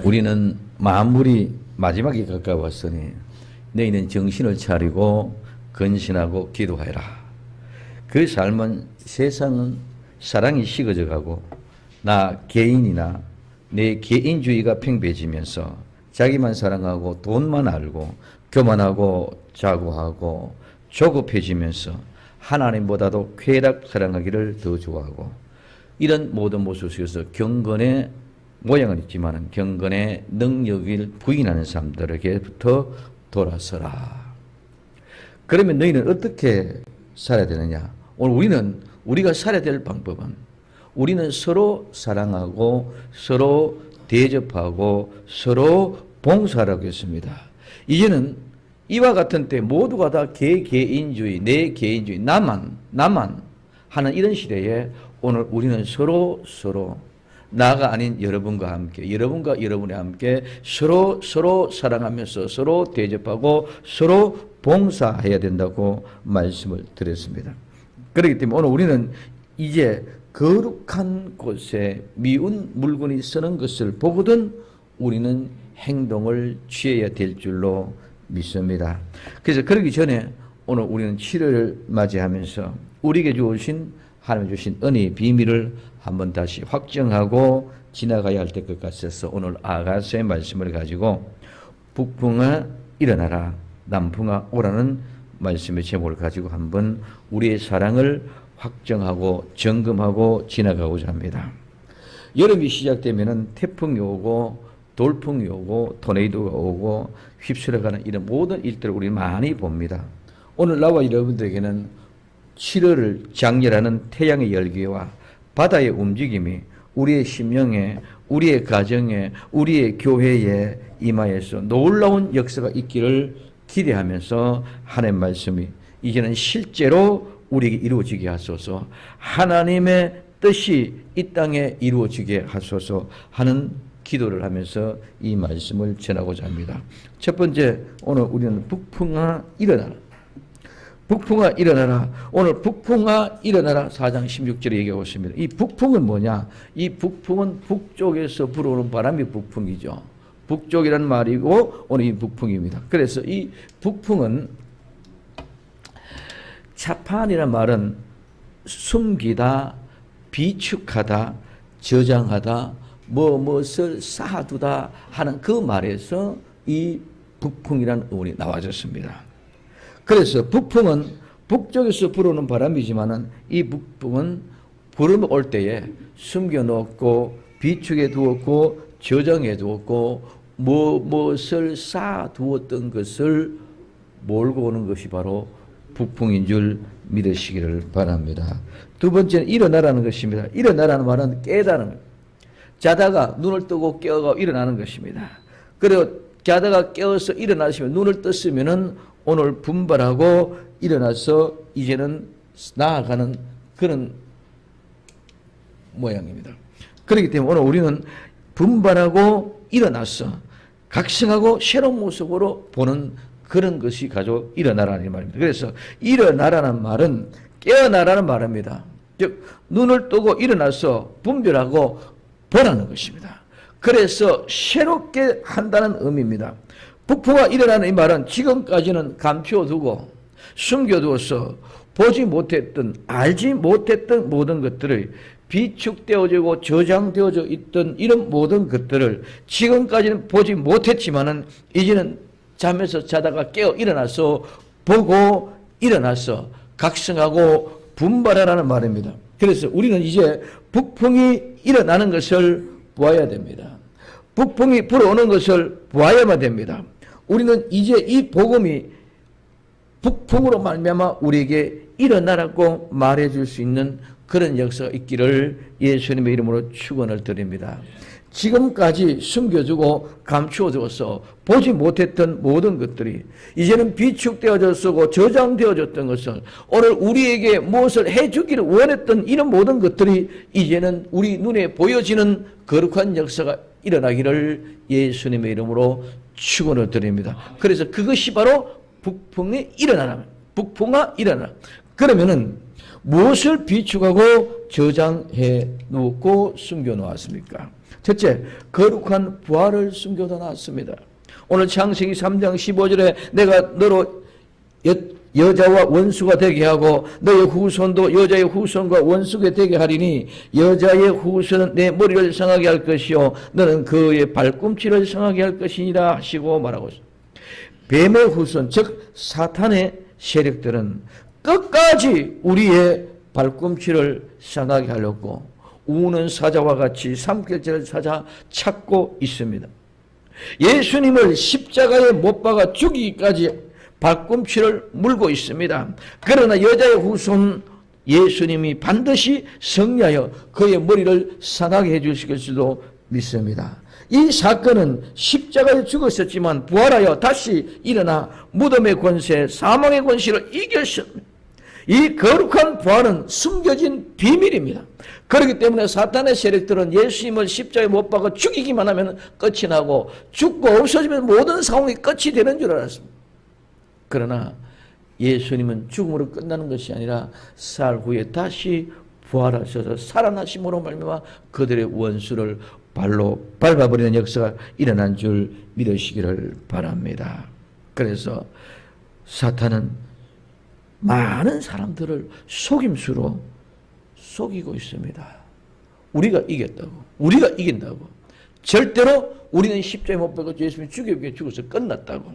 우리는 만물이 마지막에 가까웠으니 너희는 정신을 차리고 근신하고 기도하라. 그 삶은 세상은 사랑이 식어져 가고 나 개인이나 내 개인주의가 팽배해지면서 자기만 사랑하고 돈만 알고 교만하고 자고하고 조급해지면서 하나님보다도 쾌락 사랑하기를 더 좋아하고 이런 모든 모습 속에서 경건의 모양은 있지만 경건의 능력을 부인하는 사람들에게부터 돌아서라. 그러면 너희는 어떻게 살아야 되느냐? 오늘 우리가 살아야 될 방법은 우리는 서로 사랑하고 서로 대접하고 서로 봉사하라고 했습니다. 이제는 이와 같은 때 모두가 다 개인주의, 내 개인주의, 나만 하는 이런 시대에 오늘 우리는 서로 나가 아닌 여러분과 함께, 여러분과 여러분이 함께 서로 사랑하면서 서로 대접하고 서로 봉사해야 된다고 말씀을 드렸습니다. 그렇기 때문에 오늘 우리는 이제 거룩한 곳에 미운 물건이 서는 것을 보거든 우리는 행동을 취해야 될 줄로 믿습니다. 그래서 그러기 전에 오늘 우리는 7월을 맞이하면서 우리에게 주신 하나님 주신 은혜의 비밀을 한번 다시 확정하고 지나가야 할 것 같아서 오늘 아가서의 말씀을 가지고 북풍아 일어나라 남풍아 오라는 말씀의 제목을 가지고 한번 우리의 사랑을 확정하고 점검하고 지나가고자 합니다. 여름이 시작되면은 태풍이 오고 돌풍이 오고 토네이도가 오고 휩쓸어가는 이런 모든 일들을 우리는 많이 봅니다. 오늘 나와 여러분들에게는 7월을 장렬하는 태양의 열기와 바다의 움직임이 우리의 심령에 우리의 가정에 우리의 교회에 임하여서 놀라운 역사가 있기를 기대하면서 하나님의 말씀이 이제는 실제로 우리에게 이루어지게 하소서 하나님의 뜻이 이 땅에 이루어지게 하소서 하는 기도를 하면서 이 말씀을 전하고자 합니다. 첫 번째 오늘 우리는 북풍아 일어나라. 북풍아 일어나라. 오늘 북풍아 일어나라 4장 16절에 얘기하고 있습니다. 이 북풍은 뭐냐? 이 북풍은 북쪽에서 불어오는 바람이 북풍이죠. 북쪽이라는 말이고 오늘 이 북풍입니다. 그래서 이 북풍은 차판이라는 말은 숨기다, 비축하다, 저장하다, 무엇을 쌓아두다 하는 그 말에서 이 북풍이라는 어원이 나와졌습니다. 그래서 북풍은 북쪽에서 불어오는 바람이지만은 이 북풍은 불어 올 때에 숨겨 놓고 비축해 두었고 저장해 두었고 무엇을 쌓아 두었던 것을 몰고 오는 것이 바로 북풍인 줄 믿으시기를 바랍니다. 두 번째는 일어나라는 것입니다. 일어나라는 말은 깨다는 것. 자다가 눈을 뜨고 깨어가 일어나는 것입니다. 그리고 자다가 깨어서 일어나시면 눈을 떴으면은 오늘 분발하고 일어나서 이제는 나아가는 그런 모양입니다. 그렇기 때문에 오늘 우리는 분발하고 일어나서 각성하고 새로운 모습으로 보는 그런 것이 가지고 일어나라는 말입니다. 그래서 일어나라는 말은 깨어나라는 말입니다. 즉 눈을 뜨고 일어나서 분별하고 보라는 것입니다. 그래서 새롭게 한다는 의미입니다. 북풍아 일어나는 이 말은 지금까지는 감춰두고 숨겨두어서 보지 못했던 알지 못했던 모든 것들을 비축되어지고 저장되어져 있던 이런 모든 것들을 지금까지는 보지 못했지만은 이제는 잠에서 자다가 깨어 일어나서 보고 일어나서 각성하고 분발하라는 말입니다. 그래서 우리는 이제 북풍이 일어나는 것을 보아야 됩니다. 북풍이 불어오는 것을 보아야만 됩니다. 우리는 이제 이 복음이 북풍으로 말미암아 우리에게 일어나라고 말해줄 수 있는 그런 역사가 있기를 예수님의 이름으로 축원을 드립니다. 지금까지 숨겨주고 감추어져서 보지 못했던 모든 것들이 이제는 비축되어졌고 저장되어졌던 것을 오늘 우리에게 무엇을 해주기를 원했던 이런 모든 것들이 이제는 우리 눈에 보여지는 거룩한 역사가 일어나기를 예수님의 이름으로 축원을 드립니다. 그래서 그것이 바로 북풍이 일어나라. 북풍아 일어나라. 그러면은 무엇을 비축하고 저장해 놓고 숨겨 놓았습니까? 첫째, 거룩한 부활을 숨겨져 놨습니다. 오늘 창세기 3장 15절에 내가 너로 여자와 원수가 되게 하고 너의 후손도 여자의 후손과 원수가 되게 하리니 여자의 후손은 내 머리를 상하게 할 것이요 너는 그의 발꿈치를 상하게 할 것이니라 하시고 말하고 있습니다. 뱀의 후손, 즉 사탄의 세력들은 끝까지 우리의 발꿈치를 상하게 하려고 우는 사자와 같이 삼킬자를 찾아 찾고 있습니다. 예수님을 십자가에 못 박아 죽이기까지 발꿈치를 물고 있습니다. 그러나 여자의 후손 예수님이 반드시 승리하여 그의 머리를 상하게 해주실 것으로 믿습니다. 이 사건은 십자가에 죽었었지만 부활하여 다시 일어나 무덤의 권세, 사망의 권세를 이겼습니다. 이 거룩한 부활은 숨겨진 비밀입니다. 그렇기 때문에 사탄의 세력들은 예수님을 십자가에 못 박아 죽이기만 하면 끝이 나고 죽고 없어지면 모든 상황이 끝이 되는 줄 알았습니다. 그러나 예수님은 죽음으로 끝나는 것이 아니라 사흘 후에 다시 부활하셔서 살아나심으로 말미암아 그들의 원수를 발로 밟아버리는 역사가 일어난 줄 믿으시기를 바랍니다. 그래서 사탄은 많은 사람들을 속임수로 속이고 있습니다. 우리가 이겼다고, 우리가 이긴다고, 절대로 우리는 십자가에 못 박아 예수님이 죽여 죽어서 끝났다고.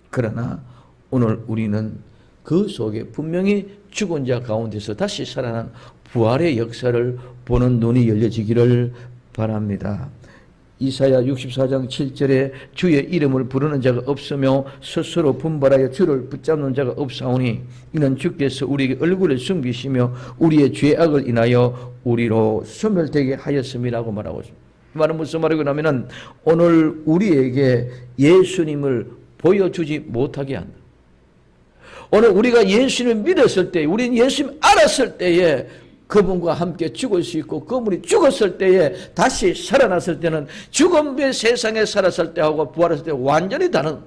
그러나 오늘 우리는 그 속에 분명히 죽은 자 가운데서 다시 살아난 부활의 역사를 보는 눈이 열려지기를 바랍니다. 이사야 64장 7절에 주의 이름을 부르는 자가 없으며 스스로 분발하여 주를 붙잡는 자가 없사오니 이는 주께서 우리에게 얼굴을 숨기시며 우리의 죄악을 인하여 우리로 소멸되게 하였음이라고 말하고 있습니다. 이 말은 무슨 말이고 하면은 오늘 우리에게 예수님을 보여주지 못하게 한다. 오늘 우리가 예수님을 믿었을 때, 우리는 예수님 알았을 때에 그분과 함께 죽을 수 있고 그분이 죽었을 때에 다시 살아났을 때는 죽음의 세상에 살았을 때하고 부활했을 때 완전히 다른,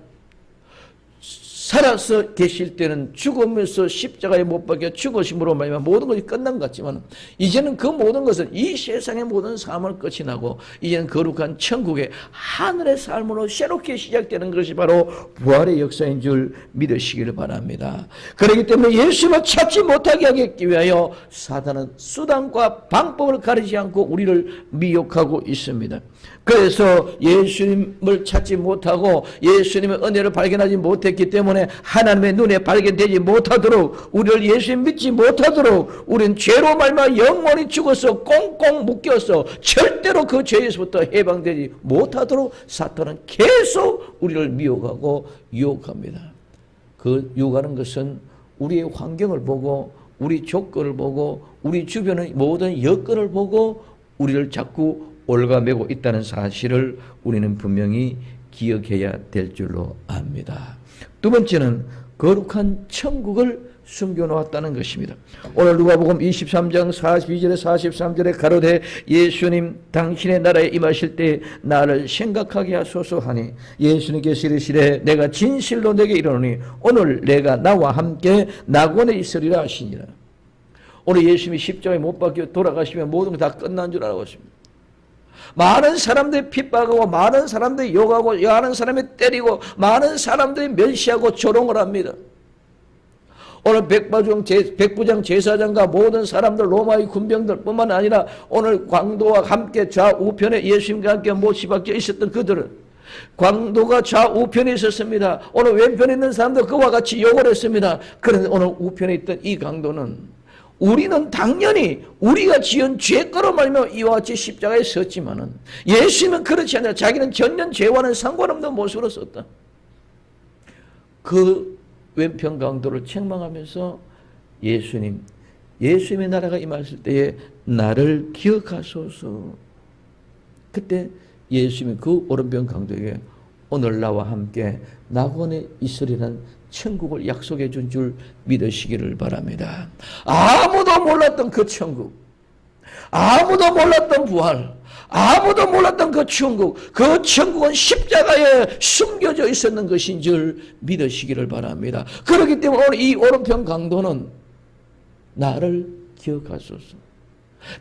살아서 계실 때는 죽으면서 십자가에 못 박혀 죽으심으로 말미암아 모든 것이 끝난 것 같지만 이제는 그 모든 것은 이 세상의 모든 삶을 끝이 나고 이제는 거룩한 천국의 하늘의 삶으로 새롭게 시작되는 것이 바로 부활의 역사인 줄 믿으시기를 바랍니다. 그렇기 때문에 예수님을 찾지 못하게 하기 위하여 사단은 수단과 방법을 가리지 않고 우리를 미혹하고 있습니다. 그래서 예수님을 찾지 못하고 예수님의 은혜를 발견하지 못했기 때문에 하나님의 눈에 발견되지 못하도록, 우리를 예수님 믿지 못하도록 우리는 죄로 말미암아 영원히 죽어서 꽁꽁 묶여서 절대로 그 죄에서부터 해방되지 못하도록 사탄은 계속 우리를 미혹하고 유혹합니다. 그 유혹하는 것은 우리의 환경을 보고 우리 조건을 보고 우리 주변의 모든 여건을 보고 우리를 자꾸 올가매고 있다는 사실을 우리는 분명히 기억해야 될 줄로 압니다. 두 번째는 거룩한 천국을 숨겨놓았다는 것입니다. 오늘 누가복음 23장 42절에 43절에 가로되 예수님 당신의 나라에 임하실 때 나를 생각하게 하소서 하니 예수님께서 이르시되 내가 진실로 내게 이르노니 오늘 내가 나와 함께 낙원에 있으리라 하시니라. 오늘 예수님이 십자가에 못 박혀 돌아가시면 모든 게 다 끝난 줄 알고 있습니다. 많은 사람들이 핍박하고 많은 사람들이 욕하고 많은 사람이 때리고 많은 사람들이 멸시하고 조롱을 합니다. 오늘 백부장 제사장과 모든 사람들 로마의 군병들 뿐만 아니라 오늘 광도와 함께 좌우편에 예수님과 함께 못이 박혀 있었던 그들은 광도가 좌우편에 있었습니다. 오늘 왼편에 있는 사람도 그와 같이 욕을 했습니다. 그런데 오늘 우편에 있던 이 강도는 우리는 당연히 우리가 지은 죄거로 말미암아 이와 같이 십자가에 섰지만은 예수님은 그렇지 않아요. 자기는 전년 죄와는 상관없는 모습으로 섰다. 그 왼편 강도를 책망하면서 예수님의 나라가 임하실 때에 나를 기억하소서. 그때 예수님이 그 오른편 강도에게 오늘 나와 함께 낙원에 있으리라는 천국을 약속해 준 줄 믿으시기를 바랍니다. 아무도 몰랐던 그 천국, 아무도 몰랐던 부활, 아무도 몰랐던 그 천국은 십자가에 숨겨져 있었는 것인 줄 믿으시기를 바랍니다. 그렇기 때문에 오늘 이 오른편 강도는 나를 기억하소서.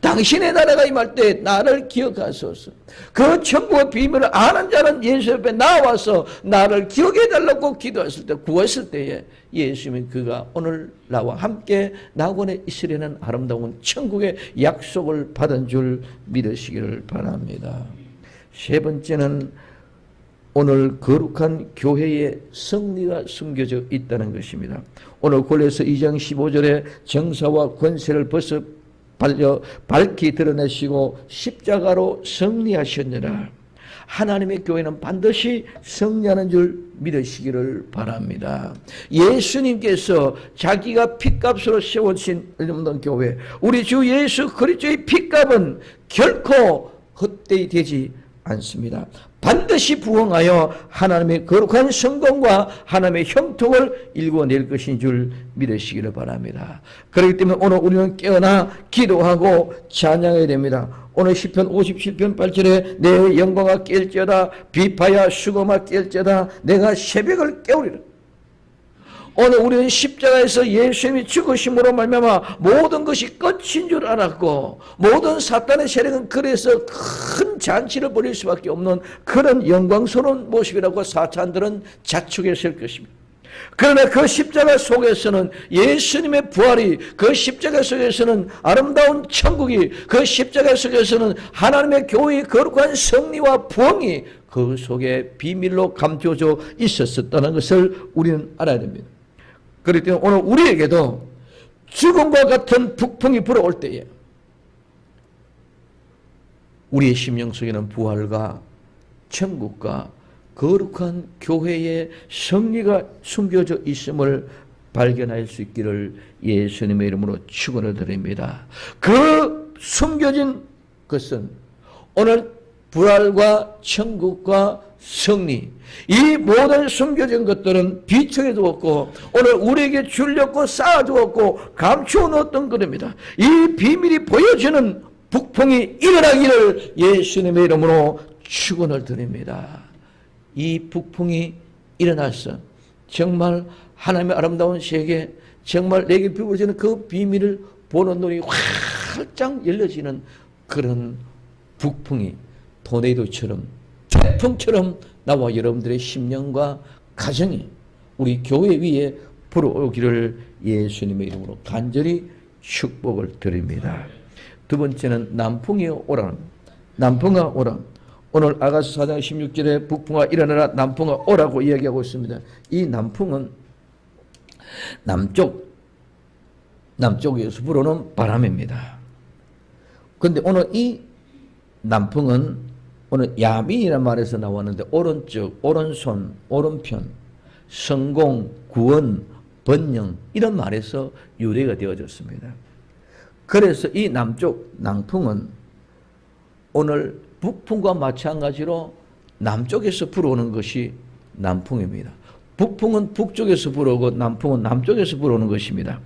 당신의 나라가 임할 때 나를 기억하소서. 그 천국의 비밀을 아는 자는 예수 옆에 나와서 나를 기억해달라고 기도했을 때, 구했을 때에 예수님이 그가 오늘 나와 함께 낙원에 있으려는 아름다운 천국의 약속을 받은 줄 믿으시기를 바랍니다. 세 번째는 오늘 거룩한 교회의 승리가 숨겨져 있다는 것입니다. 오늘 골로새 2장 15절에 정사와 권세를 벗어 밝히 드러내시고 십자가로 승리하셨느라. 하나님의 교회는 반드시 승리하는 줄 믿으시기를 바랍니다. 예수님께서 자기가 핏값으로 세워진 교회, 우리 주 예수 그리스도의 핏값은 결코 헛되이 되지 않습니다. 반드시 부응하여 하나님의 거룩한 성공과 하나님의 형통을 일궈낼 것인 줄 믿으시기를 바랍니다. 그렇기 때문에 오늘 우리는 깨어나 기도하고 찬양해야 됩니다. 오늘 시편 57편 8절에 내 영광아 깰지어다 비파야 수고마 깰지어다 내가 새벽을 깨우리라. 오늘 우리는 십자가에서 예수님이 죽으심으로 말미암아 모든 것이 끝인 줄 알았고, 모든 사탄의 세력은 그래서 큰 잔치를 벌일 수밖에 없는 그런 영광스러운 모습이라고 사탄들은 자축했을 것입니다. 그러나 그 십자가 속에서는 예수님의 부활이, 그 십자가 속에서는 아름다운 천국이, 그 십자가 속에서는 하나님의 교회의 거룩한 승리와 부흥이 그 속에 비밀로 감춰져 있었다는 것을 우리는 알아야 됩니다. 그렇기 때문에 오늘 우리에게도 죽음과 같은 북풍이 불어올 때에 우리의 심령 속에는 부활과 천국과 거룩한 교회의 승리가 숨겨져 있음을 발견할 수 있기를 예수님의 이름으로 축원을 드립니다. 그 숨겨진 것은 오늘 부활과 천국과 승리, 이 모든 숨겨진 것들은 비청해 두었고 오늘 우리에게 줄렸고 쌓아두었고 감추어 놓았던 것입니다. 이 비밀이 보여지는 북풍이 일어나기를 예수님의 이름으로 축원을 드립니다. 이 북풍이 일어나서 정말 하나님의 아름다운 세계, 정말 내게 비워지는 그 비밀을 보는 눈이 활짝 열려지는 그런 북풍이 토네이도처럼 태풍처럼 나와 여러분들의 심령과 가정이 우리 교회 위에 불어오기를 예수님의 이름으로 간절히 축복을 드립니다. 두 번째는 남풍이 오라. 남풍아 오라. 오늘 아가서 4장 16절에 북풍아 일어나라 남풍아 오라고 이야기하고 있습니다. 이 남풍은 남쪽에서 불어오는 바람입니다. 그런데 오늘 이 남풍은 오늘 야민이라는 말에서 나왔는데 오른쪽, 오른손, 오른편, 성공, 구원, 번영 이런 말에서 유래가 되어졌습니다. 그래서 이 남쪽 남풍은 오늘 북풍과 마찬가지로 남쪽에서 불어오는 것이 남풍입니다. 북풍은 북쪽에서 불어오고 남풍은 남쪽에서 불어오는 것입니다.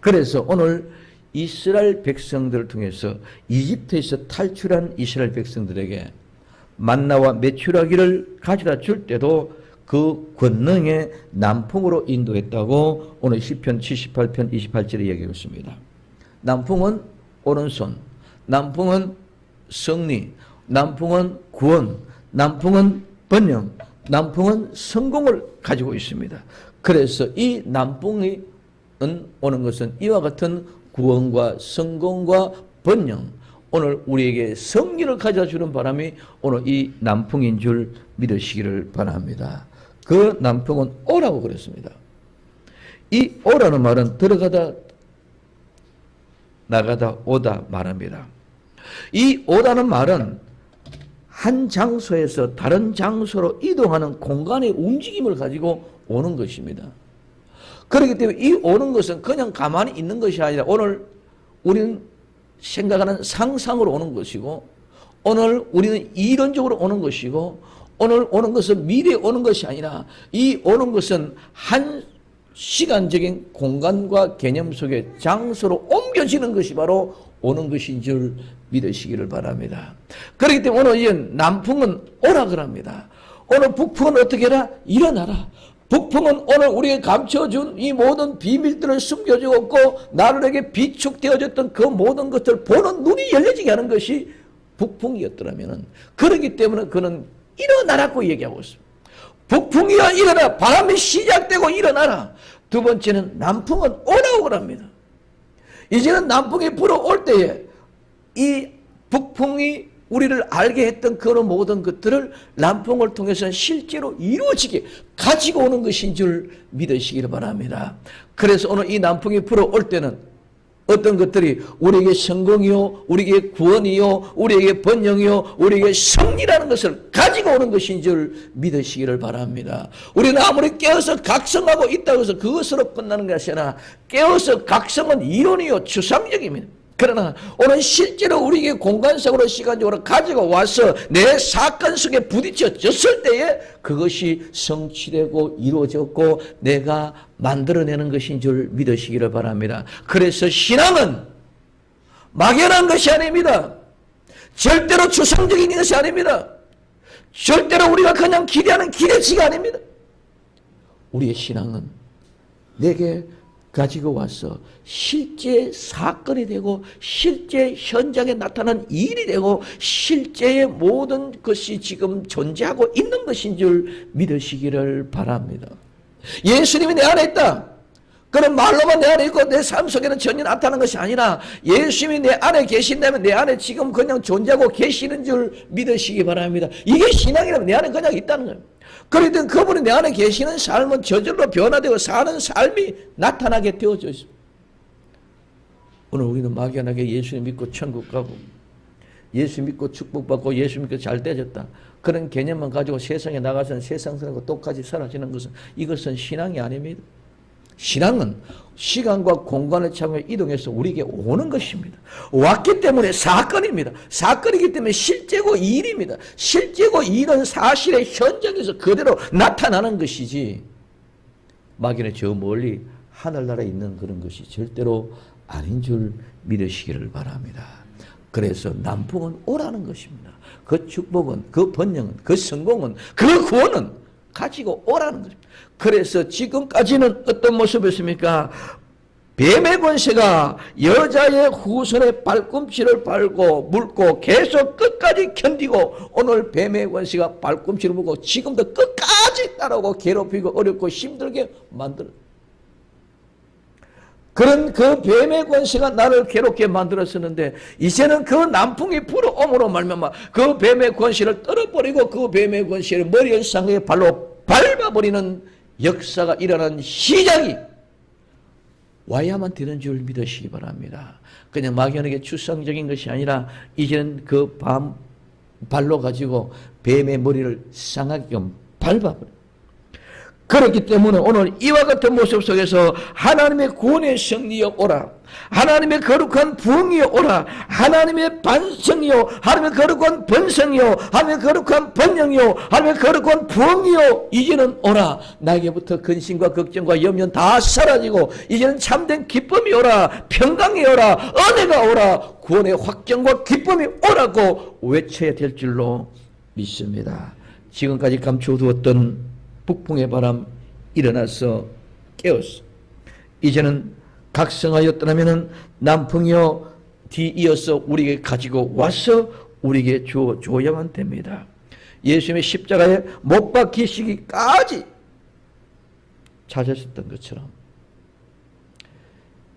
그래서 오늘 이스라엘 백성들을 통해서 이집트에서 탈출한 이스라엘 백성들에게 만나와 메추라기를 가져다 줄 때도 그 권능의 남풍으로 인도했다고 오늘 시편 78편 28절에 얘기하고 있습니다. 남풍은 오른손, 남풍은 승리, 남풍은 구원, 남풍은 번영, 남풍은 성공을 가지고 있습니다. 그래서 이 남풍이 오는 것은 이와 같은 구원과 성공과 번영, 오늘 우리에게 승리를 가져주는 바람이 오늘 이 남풍인 줄 믿으시기를 바랍니다. 그 남풍은 오라고 그랬습니다. 이 오라는 말은 들어가다 나가다 오다 말합니다. 이 오다는 말은 한 장소에서 다른 장소로 이동하는 공간의 움직임을 가지고 오는 것입니다. 그렇기 때문에 이 오는 것은 그냥 가만히 있는 것이 아니라 오늘 우리는 생각하는 상상으로 오는 것이고 오늘 우리는 이론적으로 오는 것이고 오늘 오는 것은 미래에 오는 것이 아니라 이 오는 것은 한 시간적인 공간과 개념 속에 장소로 옮겨지는 것이 바로 오는 것인 줄 믿으시기를 바랍니다. 그렇기 때문에 오늘 이 남풍은 오라 그럽니다. 오늘 북풍은 어떻게 해라? 일어나라. 북풍은 오늘 우리에게 감춰준 이 모든 비밀들을 숨겨주었고 나를 비축되어졌던 그 모든 것을 보는 눈이 열려지게 하는 것이 북풍이었더라면, 그렇기 때문에 그는 일어나라고 얘기하고 있습니다. 북풍이야 일어나. 바람이 시작되고 일어나라. 두 번째는 남풍은 오라고 합니다. 이제는 남풍이 불어올 때에 이 북풍이 우리를 알게 했던 그런 모든 것들을 남풍을 통해서 실제로 이루어지게 가지고 오는 것인 줄 믿으시기를 바랍니다. 그래서 오늘 이 남풍이 불어올 때는 어떤 것들이 우리에게 성공이요, 우리에게 구원이요, 우리에게 번영이요, 우리에게 승리라는 것을 가지고 오는 것인 줄 믿으시기를 바랍니다. 우리는 아무리 깨어서 각성하고 있다고 해서 그것으로 끝나는 것이 아니라 깨어서 각성은 이론이요, 추상적입니다. 그러나 오늘 실제로 우리에게 공간적으로 시간적으로 가지고 와서 내 사건 속에 부딪혀졌을 때에 그것이 성취되고 이루어졌고 내가 만들어내는 것인 줄 믿으시기를 바랍니다. 그래서 신앙은 막연한 것이 아닙니다. 절대로 추상적인 것이 아닙니다. 절대로 우리가 그냥 기대하는 기대치가 아닙니다. 우리의 신앙은 내게 가지고 와서 실제 사건이 되고 실제 현장에 나타난 일이 되고 실제의 모든 것이 지금 존재하고 있는 것인 줄 믿으시기를 바랍니다. 예수님이 내 안에 있다. 그런 말로만 내 안에 있고 내 삶 속에는 전혀 나타나는 것이 아니라 예수님이 내 안에 계신다면 내 안에 지금 그냥 존재하고 계시는 줄 믿으시기 바랍니다. 이게 신앙이라면 내 안에 그냥 있다는 거예요. 그러든 그분이 내 안에 계시는 삶은 저절로 변화되고 사는 삶이 나타나게 되어져 있습니다. 오늘 우리는 막연하게 예수 믿고 천국 가고 예수 믿고 축복받고 예수 믿고 잘 되어졌다. 그런 개념만 가지고 세상에 나가서는 세상 사람과 똑같이 사라지는 것은 이것은 신앙이 아닙니다. 신앙은 시간과 공간을 참여 이동해서 우리에게 오는 것입니다. 왔기 때문에 사건입니다. 사건이기 때문에 실제고 일입니다. 실제고 일은 사실의 현장에서 그대로 나타나는 것이지 막연히 저 멀리 하늘나라에 있는 그런 것이 절대로 아닌 줄 믿으시기를 바랍니다. 그래서 남풍은 오라는 것입니다. 그 축복은, 그 번영은, 그 성공은, 그 구원은 가지고 오라는 것입니다. 그래서 지금까지는 어떤 모습이었습니까? 뱀의 권세가 여자의 후손의 발꿈치를 밟고 물고 계속 끝까지 견디고 오늘 뱀의 권세가 발꿈치를 물고 지금도 끝까지 따라오고 괴롭히고 어렵고 힘들게 만들어. 그런 그 뱀의 권세가 나를 괴롭게 만들었었는데 이제는 그 남풍이 불어옴으로 말미암아 그 뱀의 권세를 떨어버리고 그 뱀의 권세를 머리의 상에 발로 밟아버리는 역사가 일어나는 시작이 와야만 되는 줄 믿으시기 바랍니다. 그냥 막연하게 추상적인 것이 아니라 이제는 그 발로 가지고 뱀의 머리를 상하게끔 밟아버려. 그렇기 때문에 오늘 이와 같은 모습 속에서 하나님의 구원의 승리여 오라. 하나님의 거룩한 부흥이여 오라. 하나님의 반성이요. 하나님의 거룩한 번성이요. 하나님의 거룩한 번영이요. 하나님의 거룩한 부흥이요. 이제는 오라. 나에게부터 근심과 걱정과 염려는 다 사라지고 이제는 참된 기쁨이 오라. 평강이 오라. 은혜가 오라. 구원의 확정과 기쁨이 오라고 외쳐야 될 줄로 믿습니다. 지금까지 감춰두었던 북풍의 바람 일어나서 깨었어. 이제는 각성하였더라면 남풍이여 뒤이어서 우리에게 가지고 와서 우리에게 줘야만 됩니다. 예수님의 십자가에 못 박히시기까지 찾으셨던 것처럼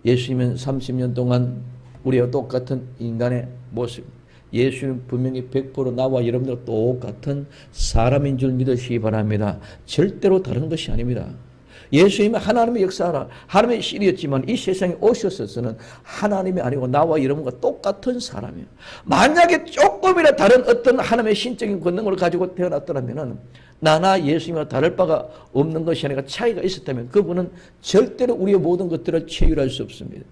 예수님은 30년 동안 우리와 똑같은 인간의 모습, 예수는 분명히 100% 나와 여러분들 똑같은 사람인 줄 믿으시기 바랍니다. 절대로 다른 것이 아닙니다. 예수님은 하나님의 역사라 하나님의 신이었지만 이 세상에 오셨어서는 하나님이 아니고 나와 여러분과 똑같은 사람이에요. 만약에 조금이라 다른 어떤 하나님의 신적인 권능을 가지고 태어났더라면 나나 예수님과 다를 바가 없는 것이 아니라 차이가 있었다면 그분은 절대로 우리의 모든 것들을 체휼할 수 없습니다.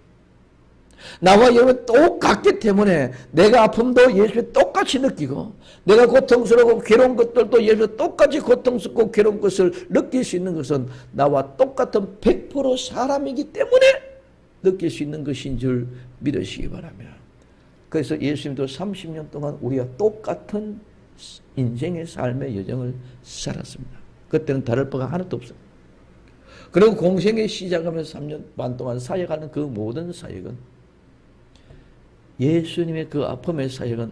나와 여러분 똑같기 때문에 내가 아픔도 예수님 똑같이 느끼고 내가 고통스럽고 괴로운 것들도 예수님 똑같이 고통스럽고 괴로운 것을 느낄 수 있는 것은 나와 똑같은 100% 사람이기 때문에 느낄 수 있는 것인 줄 믿으시기 바랍니다. 그래서 예수님도 30년 동안 우리와 똑같은 인생의 삶의 여정을 살았습니다. 그때는 다를 바가 하나도 없어요. 그리고 공생에 시작하면서 3년 반 동안 사역하는 그 모든 사역은 예수님의 그 아픔의 사역은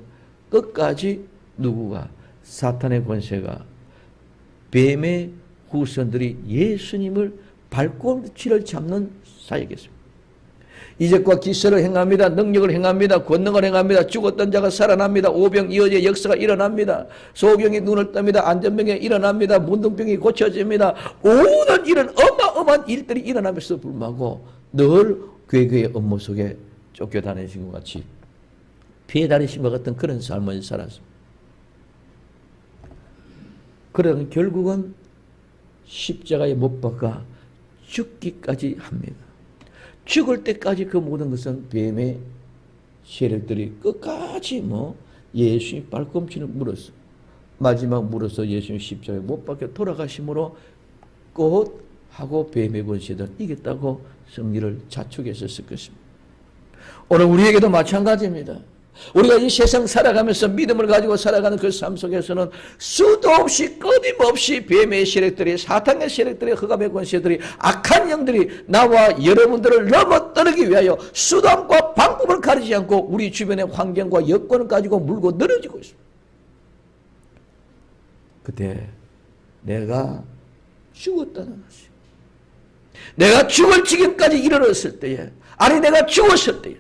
끝까지 누구가 사탄의 권세가 뱀의 후손들이 예수님을 발꿈치를 잡는 사역이었습니다. 이적과 기사를 행합니다. 능력을 행합니다. 권능을 행합니다. 죽었던 자가 살아납니다. 오병이어의 역사가 일어납니다. 소병이 눈을 뜹니다. 안전병이 일어납니다. 문둥병이 고쳐집니다. 모든 이런 어마어마한 일들이 일어나면서 불구하고 늘 괴괴의 업무 속에 쫓겨다니신 것 같이 피해 다니신 것 같은 그런 삶을 살았습니다. 그러나 결국은 십자가에 못 박아 죽기까지 합니다. 죽을 때까지 그 모든 것은 뱀의 세력들이 끝까지 예수님 발꿈치를 물었어. 마지막 물어서 예수님 십자가에 못 박혀 돌아가심으로 끝 하고 뱀의 권세들 이겼다고 승리를 자축했었을 것입니다. 오늘 우리에게도 마찬가지입니다. 우리가 이 세상 살아가면서 믿음을 가지고 살아가는 그 삶 속에서는 수도 없이 끊임없이 뱀의 세력들이 사탄의 세력들이 흑암의 권세들이 악한 영들이 나와 여러분들을 넘어뜨리기 위하여 수단과 방법을 가리지 않고 우리 주변의 환경과 여건을 가지고 물고 늘어지고 있습니다. 그때 내가 죽었다는 것이 내가 죽을 지경까지 이르렀을 때에 아니 내가 죽었을 때에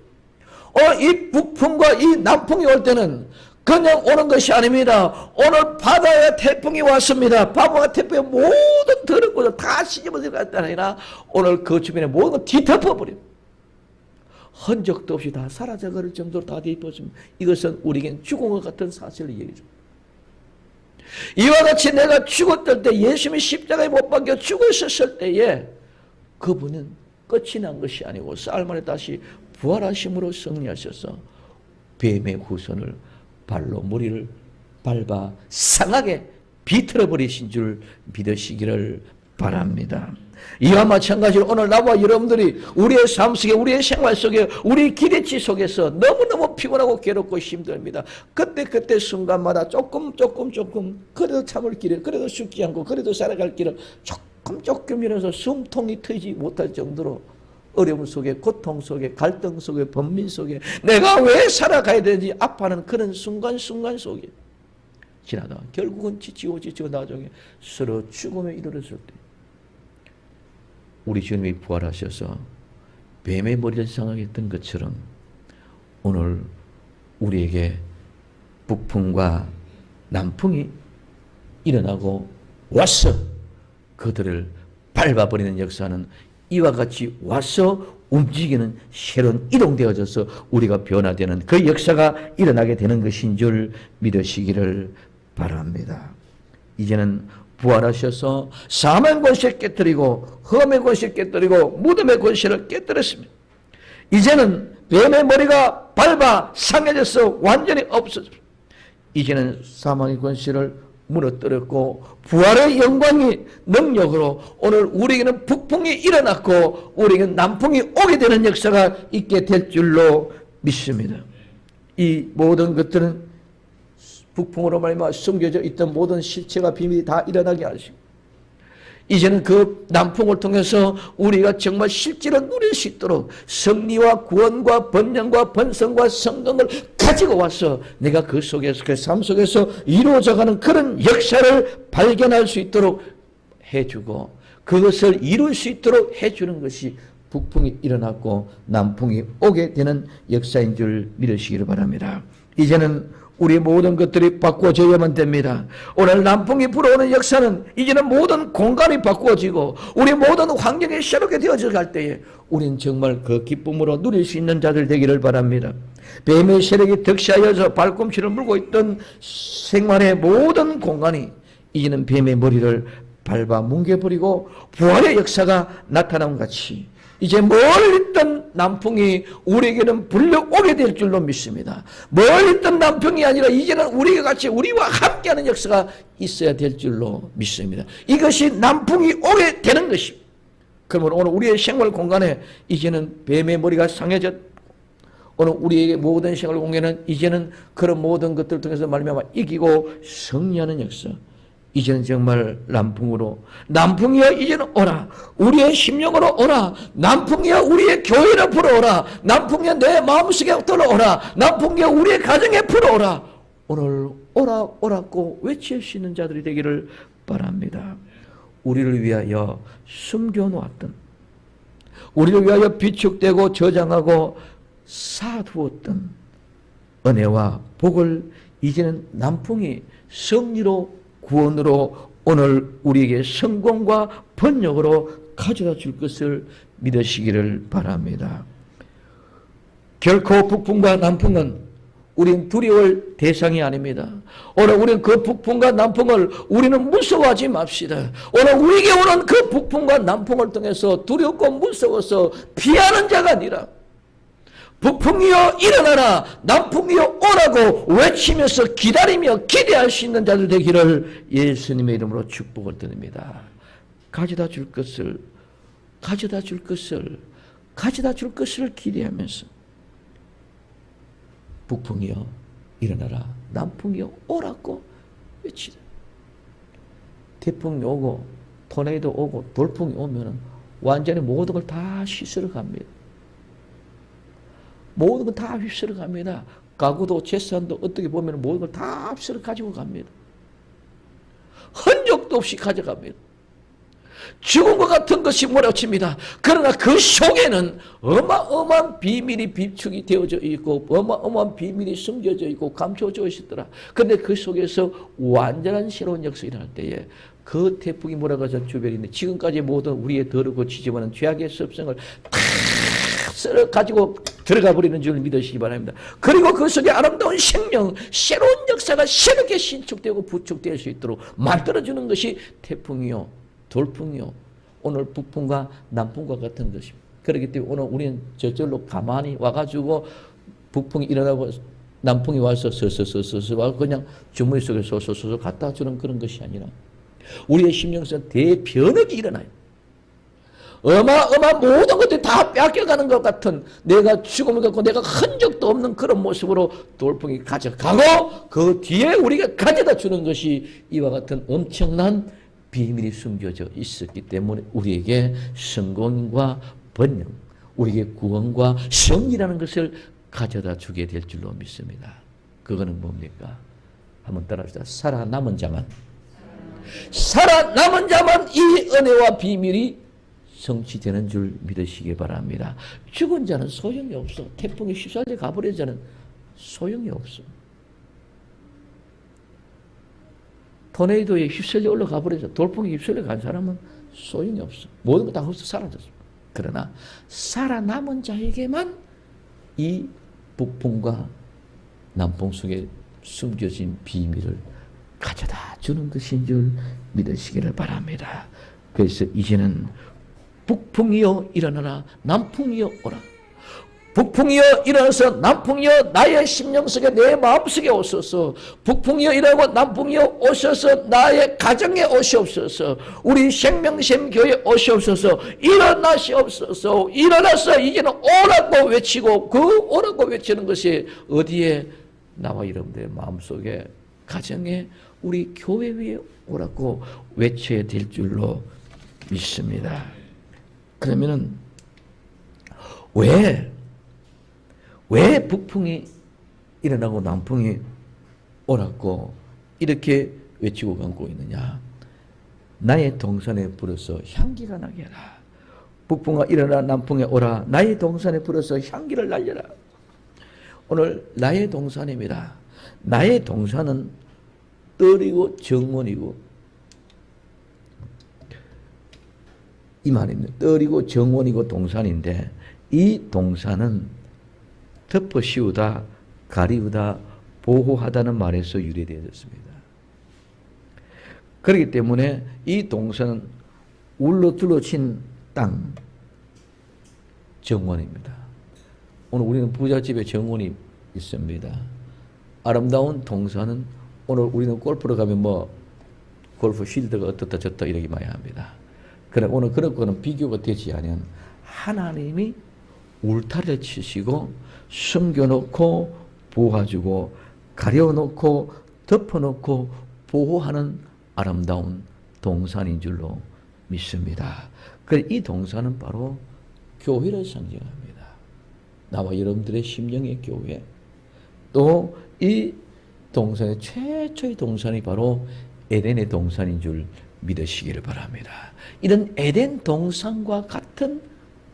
이 북풍과 이 남풍이 올 때는 그냥 오는 것이 아닙니다. 오늘 바다에 태풍이 왔습니다. 바다와 태풍의 모든 더러운 것을 다 씻어버릴 것 아니라 오늘 그 주변에 모든 걸 뒤덮어버려요. 흔적도 없이 다 사라져버릴 정도로 다 뒤덮어집니다. 이것은 우리에겐 죽은 것 같은 사실을 얘기해줍니다. 이와 같이 내가 죽었을 때 예수님이 십자가에 못 박혀 죽었을 때에 그분은 끝이 난 것이 아니고 사흘 만에 다시 부활하심으로 승리하셔서 뱀의 후손을 발로 머리를 밟아 상하게 비틀어 버리신 줄 믿으시기를 바랍니다. 이와 마찬가지로 오늘 나와 여러분들이 우리의 삶 속에 우리의 생활 속에 우리 기대치 속에서 너무너무 피곤하고 괴롭고 힘듭니다. 그때 순간마다 조금 그래도 참을 길을 그래도 죽지 않고 그래도 살아갈 길을 조금이라서 숨통이 트이지 못할 정도로 어려움 속에 고통 속에 갈등 속에 번민 속에 내가 왜 살아가야 되는지 아파하는 그런 순간 속에 지나다 결국은 지치고 나중에 서로 죽음에 이르렀을 때 우리 주님이 부활하셔서 뱀의 머리를 상하게 했던 것처럼 오늘 우리에게 북풍과 남풍이 일어나고 와서 그들을 밟아버리는 역사는 이와 같이 와서 움직이는 새로운 이동되어져서 우리가 변화되는 그 역사가 일어나게 되는 것인 줄 믿으시기를 바랍니다. 이제는 부활하셔서 사망의 권세를 깨뜨리고 험의 권세를 깨뜨리고 무덤의 권세를 깨뜨렸습니다. 이제는 뱀의 머리가 밟아 상해져서 완전히 없어졌습니다. 이제는 사망의 권세를 무너뜨렸고 부활의 영광이 능력으로 오늘 우리에게는 북풍이 일어났고 우리에게는 남풍이 오게 되는 역사가 있게 될 줄로 믿습니다. 이 모든 것들은 북풍으로 말미암아 숨겨져 있던 모든 실체가 비밀이 다 일어나게 하시고 이제는 그 남풍을 통해서 우리가 정말 실제로 누릴 수 있도록 승리와 구원과 번영과 번성과 성공을 가지고 와서 내가 그 속에서 그 삶 속에서 이루어져가는 그런 역사를 발견할 수 있도록 해주고 그것을 이룰 수 있도록 해주는 것이 북풍이 일어났고 남풍이 오게 되는 역사인 줄 믿으시기를 바랍니다. 이제는 우리 모든 것들이 바꾸어져야만 됩니다. 오늘 남풍이 불어오는 역사는 이제는 모든 공간이 바꾸어지고 우리 모든 환경이 새롭게 되어져 갈 때에 우리는 정말 그 기쁨으로 누릴 수 있는 자들 되기를 바랍니다. 뱀의 세력이 득세하여서 발꿈치를 물고 있던 생활의 모든 공간이 이제는 뱀의 머리를 밟아 뭉개버리고 부활의 역사가 나타난 같이 이제 멀리 있던 남풍이 우리에게는 불려오게 될 줄로 믿습니다. 멀리 있던 남풍이 아니라 이제는 우리가 같이 우리와 함께하는 역사가 있어야 될 줄로 믿습니다. 이것이 남풍이 오게 되는 것입니다. 그러면 오늘 우리의 생활 공간에 이제는 뱀의 머리가 상해졌 오늘 우리에게 모든 생활 공간에는 이제는 그런 모든 것들을 통해서 말미암아 이기고 승리하는 역사 이제는 정말 남풍으로, 남풍이여 이제는 오라. 우리의 심령으로 오라. 남풍이여 우리의 교회로 불어오라. 남풍이여 내 마음속에 들어오라. 남풍이여 우리의 가정에 불어오라. 오늘 오라 오라고 외칠 수 있는 자들이 되기를 바랍니다. 우리를 위하여 숨겨놓았던, 우리를 위하여 비축되고 저장하고 사두었던 은혜와 복을 이제는 남풍이 승리로, 구원으로, 오늘 우리에게 성공과 번영으로 가져다 줄 것을 믿으시기를 바랍니다. 결코 북풍과 남풍은 우린 두려울 대상이 아닙니다. 오늘 우리는 그 북풍과 남풍을 우리는 무서워하지 맙시다. 오늘 우리에게 오는 그 북풍과 남풍을 통해서 두렵고 무서워서 피하는 자가 아니라 북풍이여 일어나라, 남풍이여 오라고 외치면서 기다리며 기대할 수 있는 자들 되기를 예수님의 이름으로 축복을 드립니다. 가져다 줄 것을 기대하면서 북풍이여 일어나라, 남풍이여 오라고 외치다. 태풍이 오고 토네이도 오고 돌풍이 오면 완전히 모든 걸 다 휘슬러 갑니다. 모든 걸 다 휩쓸어 갑니다. 가구도 재산도 어떻게 보면 모든 걸 다 휩쓸어 가지고 갑니다. 흔적도 없이 가져갑니다. 죽음과 같은 것이 몰아칩니다. 그러나 그 속에는 어마어마한 비밀이 비축이 되어져 있고 어마어마한 비밀이 숨겨져 있고 감춰져 있더라. 그런데 그 속에서 완전한 새로운 역사가 일어날 때에 그 태풍이 몰아가서 주변에 지금까지 모든 우리의 더럽고 지저분한 죄악의 습성을 다 썰어 가지고 들어가 버리는 줄 믿으시기 바랍니다. 그리고 그 속에 아름다운 생명, 새로운 역사가 새롭게 신축되고 부축될 수 있도록 만들어주는 것이 태풍이요, 돌풍이요, 오늘 북풍과 남풍과 같은 것입니다. 그렇기 때문에 오늘 우리는 저절로 가만히 와가지고 북풍이 일어나고 남풍이 와서 서서서서 와서 그냥 주머니 속에 서서서 갖다 주는 그런 것이 아니라 우리의 심령에서 대변혁이 일어나요. 어마어마한 모든 것들이 다 뺏겨가는 것 같은, 내가 죽음을 갖고 내가 흔적도 없는 그런 모습으로 돌풍이 가져가고 그 뒤에 우리가 가져다 주는 것이 이와 같은 엄청난 비밀이 숨겨져 있었기 때문에 우리에게 성공과 번영, 우리에게 구원과 승리라는 것을 가져다 주게 될 줄로 믿습니다. 그거는 뭡니까? 한번 따라합시다. 살아남은 자만 이 은혜와 비밀이 성취되는 줄 믿으시기 바랍니다. 죽은 자는 소용이 없어. 태풍에 휩쓸려 가버린 자는 소용이 없어. 토네이도에 휩쓸려 올라가 버린 자, 돌풍에 휩쓸려 간 사람은 소용이 없어. 모든 거 다 흡수 사라졌어. 그러나 살아남은 자에게만 이 북풍과 남풍 속에 숨겨진 비밀을 가져다 주는 것인 줄 믿으시기를 바랍니다. 그래서 이제는 북풍이여 일어나라, 남풍이여 오라. 북풍이여 일어나서 남풍이여 나의 심령 속에 내 마음 속에 오소서. 북풍이여 일어나고 남풍이여 오셔서 나의 가정에 오시옵소서. 우리 생명샘 교회에 오시옵소서. 일어나시옵소서. 일어나서 이제는 오라고 외치고 그 오라고 외치는 것이 어디에? 나와 여러분들의 마음 속에, 가정에, 우리 교회 위에 오라고 외쳐야 될 줄로 믿습니다. 그러면은 왜 북풍이 일어나고 남풍이 오라고 이렇게 외치고 가고 있느냐? 나의 동산에 불어서 향기가 나게 하라. 북풍아 일어나, 남풍에 오라. 나의 동산에 불어서 향기를 날려라. 오늘 나의 동산입니다. 나의 동산은 뜰이고 정원이고, 이 말입니다. 뜰이고 정원이고 동산인데, 이 동산은 덮어 씌우다, 가리우다, 보호하다는 말에서 유래되었습니다. 그렇기 때문에 이 동산은 울로 둘러친 땅, 정원입니다. 오늘 우리는 부잣집에 정원이 있습니다. 아름다운 동산은, 오늘 우리는 골프를 가면 골프 필드가 어떻다 저렇다 이렇게 많이 합니다. 그래, 오늘 그런 거는 비교가 되지 않으면 하나님이 울타리를 치시고 숨겨놓고 보호해주고 가려놓고 덮어놓고 보호하는 아름다운 동산인 줄로 믿습니다. 그래서 이 동산은 바로 교회를 상징합니다. 나와 여러분들의 심령의 교회. 또 이 동산의 최초의 동산이 바로 에덴의 동산인 줄 믿으시기를 바랍니다. 이런 에덴 동산과 같은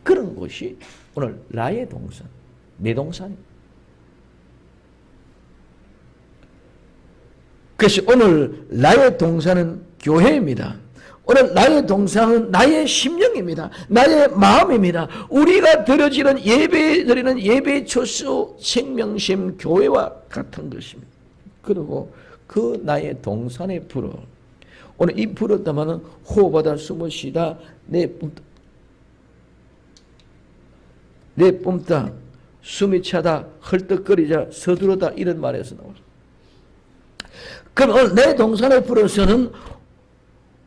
그런 곳이 오늘 나의 동산, 내 동산입니다. 그래서 오늘 나의 동산은 교회입니다. 오늘 나의 동산은 나의 심령입니다. 나의 마음입니다. 우리가 드려지는 예배 드리는 예배 초수 생명샘 교회와 같은 것입니다. 그리고 그 나의 동산에 불어 오늘 이 불었다마는 호흡하다 숨을 쉬다 내 뿜다 숨이 차다 헐떡거리자 서두르다 이런 말에서 나옵니다. 그럼 오늘 내 동산에 불어서는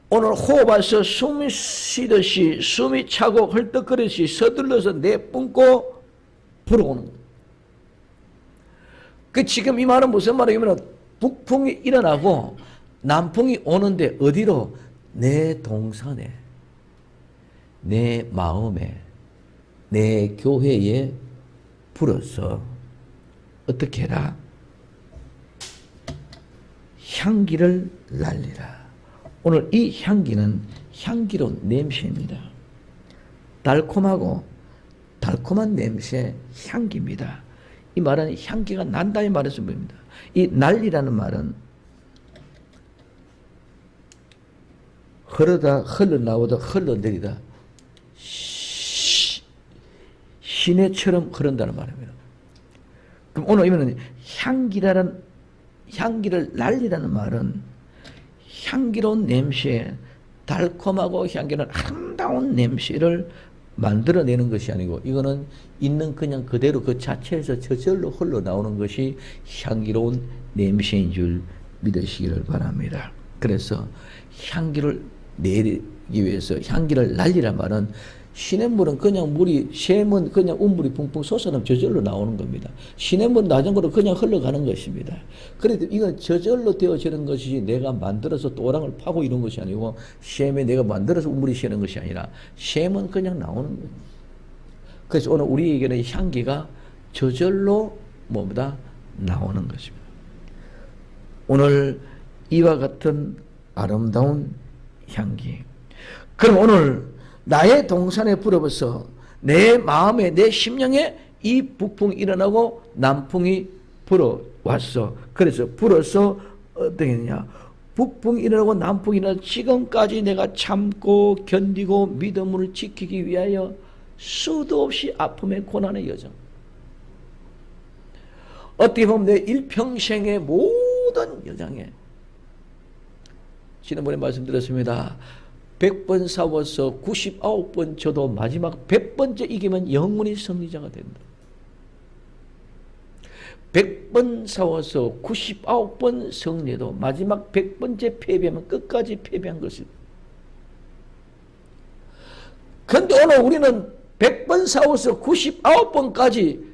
오늘 호흡해서 숨이 쉬듯이 숨이 차고 헐떡거리듯이 서둘러서 내뿜고 불어오는 거예요. 그 지금 이 말은 무슨 말이냐면 북풍이 일어나고 남풍이 오는데 어디로? 내 동산에, 내 마음에, 내 교회에 불어서 어떻게 해라? 향기를 날리라. 오늘 이 향기는 향기로운 냄새입니다. 달콤한 냄새, 향기입니다. 이 말은 향기가 난다의 말에서 보입니다. 이 난리라는 말은 흘러나오다 흘러내리다 시내처럼 흐른다는 말입니다. 그럼 오늘 이거는 향기를 날리라는 말은 향기로운 냄새, 달콤하고 향기로운 아름다운 냄새를 만들어내는 것이 아니고 이거는 있는 그냥 그대로 그 자체에서 저절로 흘러나오는 것이 향기로운 냄새인 줄 믿으시기를 바랍니다. 그래서 향기를 내기 위해서 향기를 날리란 말은 시냇물은 그냥 샘은 그냥 운물이 붕붕 솟아나면 저절로 나오는 겁니다. 시냇물은 자전거로 그냥 흘러가는 것입니다. 그래도 이건 저절로 되어지는 것이 내가 만들어서 또랑을 파고 이런 것이 아니고 샘에 내가 만들어서 운물이 새는 것이 아니라 샘은 그냥 나오는 겁니다. 그래서 오늘 우리에게는 향기가 저절로 나오는 것입니다. 오늘 이와 같은 아름다운 향기. 그럼 오늘 나의 동산에 불어서 내 마음에 내 심령에 이 북풍이 일어나고 남풍이 불어왔어. 그래서 불어서 어떻게 했냐? 북풍이 일어나고 남풍이 일어나 지금까지 내가 참고 견디고 믿음을 지키기 위하여 수도 없이 아픔의 고난의 여정. 어떻게 보면 내 일평생의 모든 여정에 지난번에 말씀드렸습니다. 100번 싸워서 99번 져도 마지막 100번째 이기면 영원히 승리자가 된다. 100번 싸워서 99번 승리해도 마지막 100번째 패배하면 끝까지 패배한 것이다. 그런데 오늘 우리는 100번 싸워서 99번까지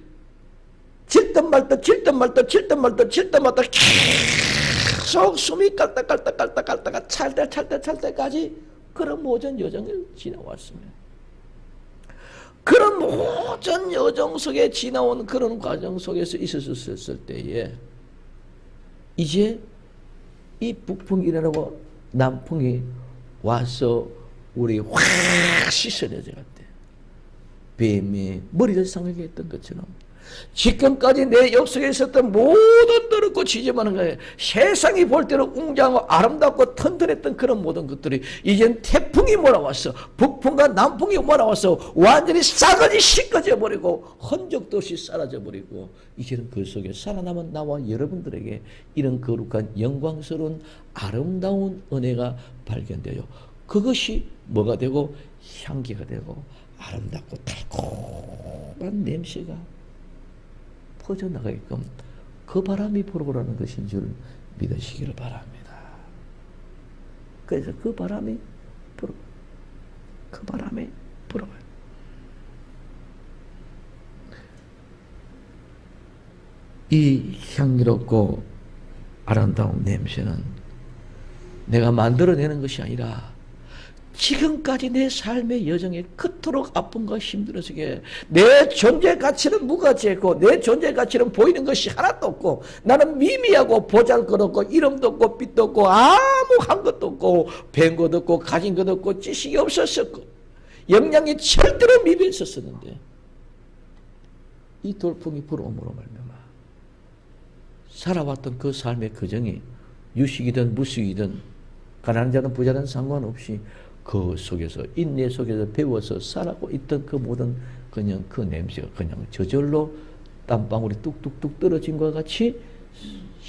질듯 말듯 계속 숨이 깔딱깔딱깔딱깔딱가 찰 때까지 그런 모든 여정을 지나왔습니다. 그런 모든 여정 속에 지나온 그런 과정 속에서 있었을 때에 이제 이 북풍이 일어나고 남풍이 와서 우리 확 씻어내져 갔대. 뱀이 머리를 상하게 했던 것처럼 지금까지 내 역사에 있었던 모든 더럽고 지저분한 거예요. 세상이 볼 때는 웅장하고 아름답고 튼튼했던 그런 모든 것들이 이젠 태풍이 몰아왔어. 북풍과 남풍이 몰아와서 완전히 싸그리 씻겨져 버리고 흔적도 없이 사라져 버리고 이제는 그 속에 살아남은 나와 여러분들에게 이런 거룩한 영광스러운 아름다운 은혜가 발견돼요. 그것이 뭐가 되고 향기가 되고 아름답고 달콤한 냄새가 퍼져나가게끔 그 바람이 불어오라는 것인 줄 믿으시기를 바랍니다. 그래서 그 바람이 불어와요. 이 향기롭고 아름다운 냄새는 내가 만들어내는 것이 아니라 지금까지 내 삶의 여정에 그토록 아픔과 힘들어지게 내 존재 가치는 무가치했고 내 존재 가치는 보이는 것이 하나도 없고 나는 미미하고 보잘것없고 이름도 없고 빛도 없고 아무 한 것도 없고 뵌 것도 없고 가진 것도 없고 지식이 없었었고 역량이 절대로 미비했었는데 이 돌풍이 불어옴으로 말미암아 살아왔던 그 삶의 과정이 유식이든 무식이든 가난한 자는 부자든 상관없이 그 속에서 인내 속에서 배워서 살아고 있던 그 모든 그냥 그 냄새가 그냥 저절로 땀방울이 뚝뚝뚝 떨어진 것과 같이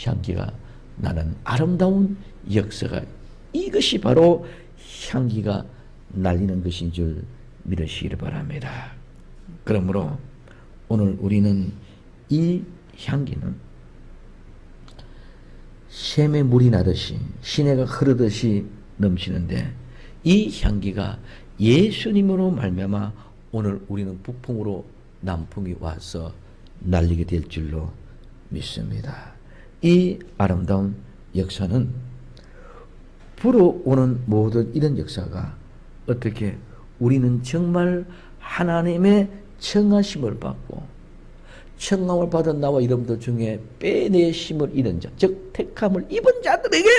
향기가 나는 아름다운 역사가 이것이 바로 향기가 날리는 것인 줄 믿으시기를 바랍니다. 그러므로 오늘 우리는 이 향기는 샘의 물이 나듯이 시내가 흐르듯이 넘치는데 이 향기가 예수님으로 말미암아 오늘 우리는 북풍으로 남풍이 와서 날리게 될 줄로 믿습니다. 이 아름다운 역사는 불어오는 모든 이런 역사가 어떻게 우리는 정말 하나님의 청하심을 받고 청함을 받은 나와 여러분들 중에 빼내심을 입은 자, 즉 택함을 입은 자들에게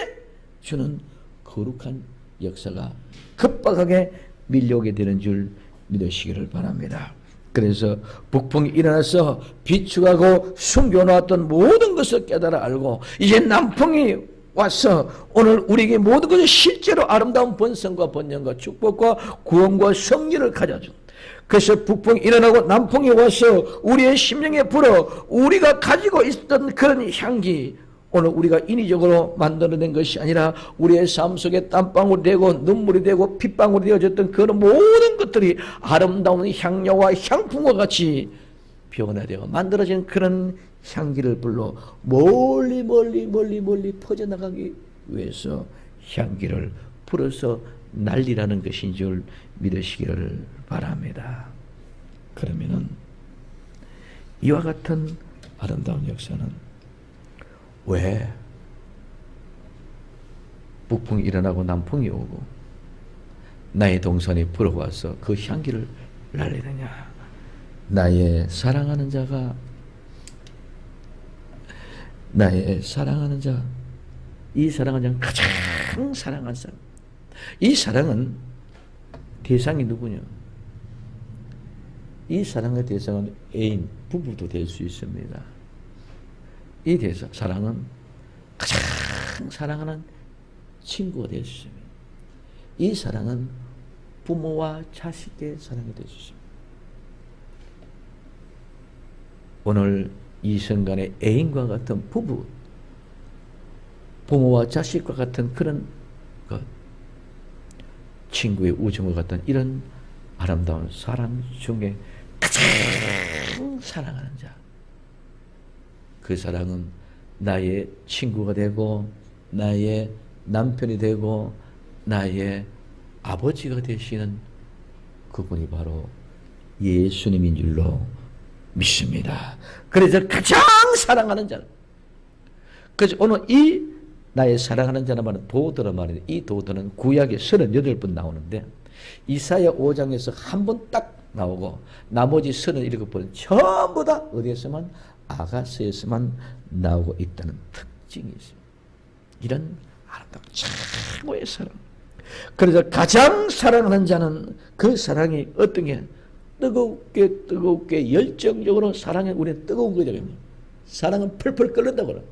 주는 거룩한 역사가 급박하게 밀려오게 되는 줄 믿으시기를 바랍니다. 그래서 북풍이 일어나서 비추하고 숨겨놓았던 모든 것을 깨달아 알고 이제 남풍이 와서 오늘 우리에게 모든 것을 실제로 아름다운 번성과 번영과 축복과 구원과 승리를 가져준 그래서 북풍이 일어나고 남풍이 와서 우리의 심령에 불어 우리가 가지고 있던 그런 향기 오늘 우리가 인위적으로 만들어낸 것이 아니라 우리의 삶 속에 땀방울이 되고 눈물이 되고 핏방울이 되어졌던 그런 모든 것들이 아름다운 향료와 향품과 같이 변화되어 만들어진 그런 향기를 불러 멀리 퍼져나가기 위해서 향기를 불어서 날리라는 것인 줄 믿으시기를 바랍니다. 그러면은 이와 같은 아름다운 역사는 왜 북풍이 일어나고 남풍이 오고 나의 동산이 불어와서 그 향기를 날리느냐? 나의 사랑하는 자가 이 사랑하는 자는 가장 사랑한 사람. 이 사랑은 대상이 누구냐? 이 사랑의 대상은 애인, 부부도 될 수 있습니다. 이 사랑은 가장 사랑하는 친구가 될 수 있습니다. 이 사랑은 부모와 자식의 사랑이 될 수 있습니다. 오늘 이 순간에 애인과 같은 부부, 부모와 자식과 같은 그런 것, 친구의 우정과 같은 이런 아름다운 사랑 중에 가장 사랑하는 자, 그 사랑은 나의 친구가 되고 나의 남편이 되고 나의 아버지가 되시는 그분이 바로 예수님인 줄로 믿습니다. 그래서 가장 사랑하는 자. 그래서 오늘 이 나의 사랑하는 자는 말은 도더라 말인데 이 도더는 구약에 38번 나오는데 이사야 5장에서 한 번 딱 나오고 나머지 37번 전부 다 어디에서만 아가서에서만 나오고 있다는 특징이 있습니다. 이런 아름다운 최고의 사랑. 그래서 가장 사랑하는 자는 그 사랑이 어떤 게 뜨겁게 열정적으로 사랑에 우리는 뜨거운 거죠. 사랑은 펄펄 끓는다고 그래요.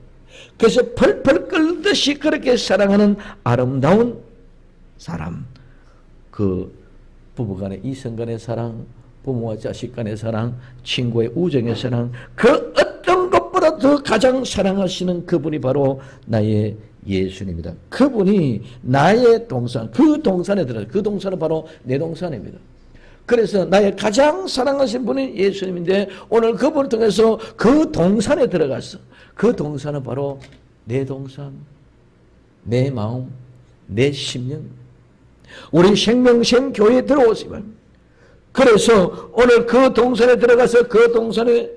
그래서 펄펄 끓듯이 그렇게 사랑하는 아름다운 사람, 그 부부간의 이성간의 사랑, 부모와 자식 간의 사랑, 친구의 우정의 사랑, 그 어떤 것보다 더 가장 사랑하시는 그분이 바로 나의 예수님입니다. 그분이 나의 동산, 그 동산에 들어가요. 그 동산은 바로 내 동산입니다. 그래서 나의 가장 사랑하신 분이 예수님인데 오늘 그분을 통해서 그 동산에 들어갔어. 그 동산은 바로 내 동산, 내 마음, 내 심령. 우리 생명샘 교회에 들어오시면 그래서 오늘 그 동산에 들어가서 그 동산에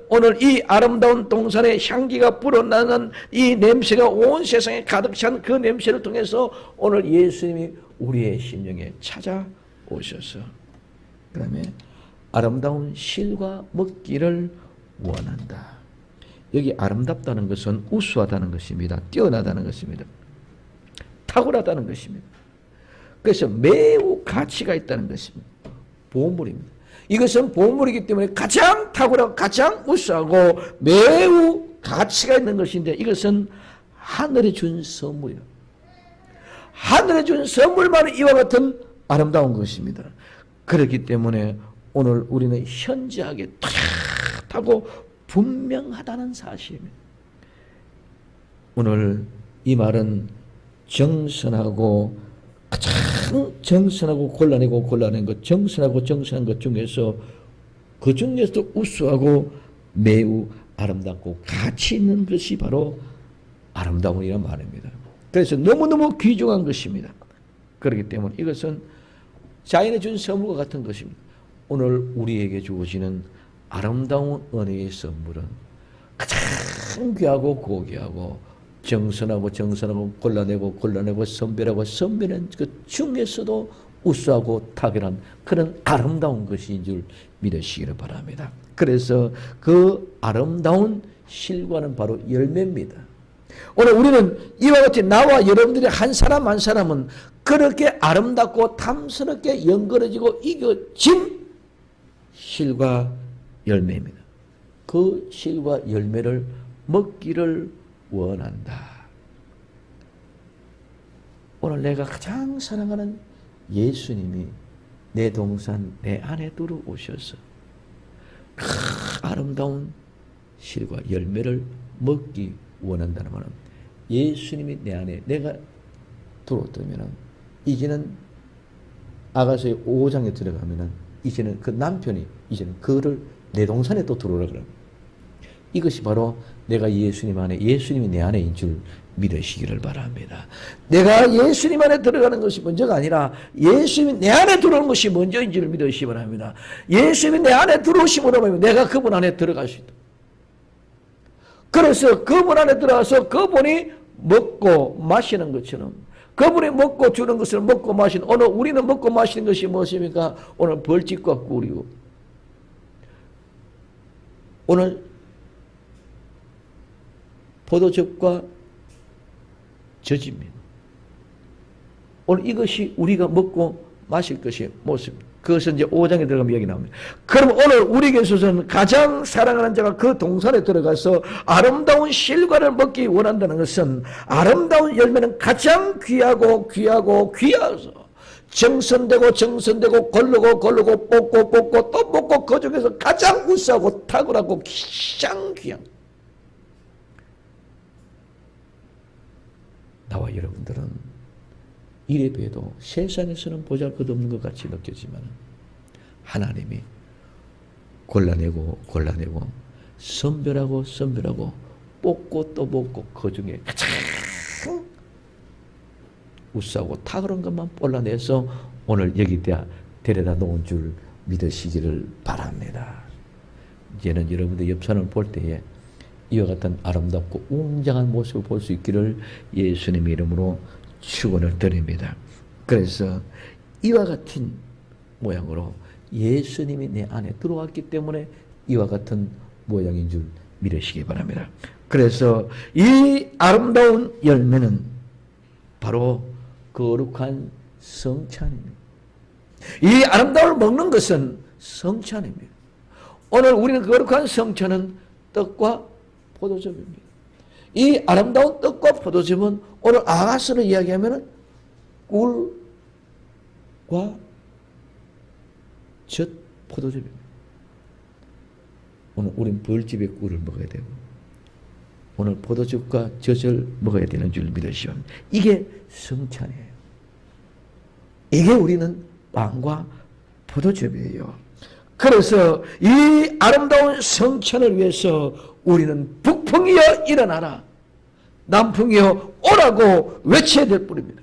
오늘 이 아름다운 동산의 향기가 불어나는 이 냄새가 온 세상에 가득 찬 그 냄새를 통해서 오늘 예수님이 우리의 심령에 찾아오셔서 그 다음에 아름다운 실과 먹기를 원한다. 여기 아름답다는 것은 우수하다는 것입니다. 뛰어나다는 것입니다. 탁월하다는 것입니다. 그래서 매우 가치가 있다는 것입니다. 보물입니다. 이것은 보물이기 때문에 가장 탁월하고 가장 우수하고 매우 가치가 있는 것인데 이것은 하늘이 준 선물이에요. 하늘이 준 선물만 이와 같은 아름다운 것입니다. 그렇기 때문에 오늘 우리는 현저하게 탁하고 분명하다는 사실입니다. 오늘 이 말은 정선하고 가장 정선하고 곤란한 것, 정선하고 정선한 것 중에서 그 중에서도 우수하고 매우 아름답고 가치 있는 것이 바로 아름다움이란 말입니다. 그래서 너무너무 귀중한 것입니다. 그렇기 때문에 이것은 자연이 준 선물과 같은 것입니다. 오늘 우리에게 주어지는 아름다운 은혜의 선물은 가장 귀하고 고귀하고 정선하고 곤란하고 선별한 그 중에서도 우수하고 탁월한 그런 아름다운 것인 줄 믿으시기를 바랍니다. 그래서 그 아름다운 실과는 바로 열매입니다. 오늘 우리는 이와 같이 나와 여러분들이 한 사람 한 사람은 그렇게 아름답고 탐스럽게 연결해지고 이겨진 실과 열매입니다. 그 실과 열매를 먹기를 원한다. 오늘 내가 가장 사랑하는 예수님이 내 동산 내 안에 들어오셔서 그 아름다운 실과 열매를 먹기 원한다는 말은 예수님이 내 안에 내가 들어오면 이제는 아가서의 5장에 들어가면 이제는 그 남편이 이제는 그를 내 동산에 또 들어오라 그럽니다. 이것이 바로 내가 예수님 안에 예수님이 내 안에인 줄 믿으시기를 바랍니다. 내가 예수님 안에 들어가는 것이 먼저가 아니라 예수님이 내 안에 들어오는 것이 먼저인 줄 믿으시기 바랍니다. 예수님이 내 안에 들어오심으로 말하면 내가 그분 안에 들어갈 수 있다. 그래서 그분 안에 들어가서 그분이 먹고 마시는 것처럼 그분이 먹고 주는 것을 먹고 마시는 오늘 우리는 먹고 마시는 것이 무엇입니까? 오늘 벌집과 꿀이요. 오늘 포도즙과 젖입니다. 오늘 이것이 우리가 먹고 마실 것이 모습입니다. 그것은 이제 5장에 들어가면 여기 나옵니다. 그럼 오늘 우리에게 있어서는 가장 사랑하는 자가 그 동산에 들어가서 아름다운 실과를 먹기 원한다는 것은 아름다운 열매는 가장 귀하고 귀해서 정선되고 걸르고 뽑고 또 먹고 그 중에서 가장 우수하고 탁월하고 가장 귀한 나와 여러분들은 이래 봬도 세상에서는 보잘것없는 것 같이 느껴지만 하나님이 골라내고 선별하고 뽑고 또 뽑고 그 중에 가장 우수하고 탁월한 것만 뽑아내서 오늘 여기다 데려다 놓은 줄 믿으시기를 바랍니다. 이제는 여러분들 옆 사람을 볼 때에 이와 같은 아름답고 웅장한 모습을 볼 수 있기를 예수님의 이름으로 축원을 드립니다. 그래서 이와 같은 모양으로 예수님이 내 안에 들어왔기 때문에 이와 같은 모양인 줄 믿으시기 바랍니다. 그래서 이 아름다운 열매는 바로 거룩한 성찬입니다. 이 아름다움을 먹는 것은 성찬입니다. 오늘 우리는 거룩한 성찬은 떡과 포도즙입니다. 이 아름다운 떡과 포도즙은 오늘 아가서로 이야기하면 꿀과 젖 포도즙입니다. 오늘 우린 벌집의 꿀을 먹어야 되고 오늘 포도즙과 젖을 먹어야 되는 줄 믿으시오. 이게 성찬이에요. 이게 우리는 빵과 포도즙이에요. 그래서 이 아름다운 성찬을 위해서 우리는 북풍이여 일어나라 남풍이여 오라고 외쳐야 될 뿐입니다.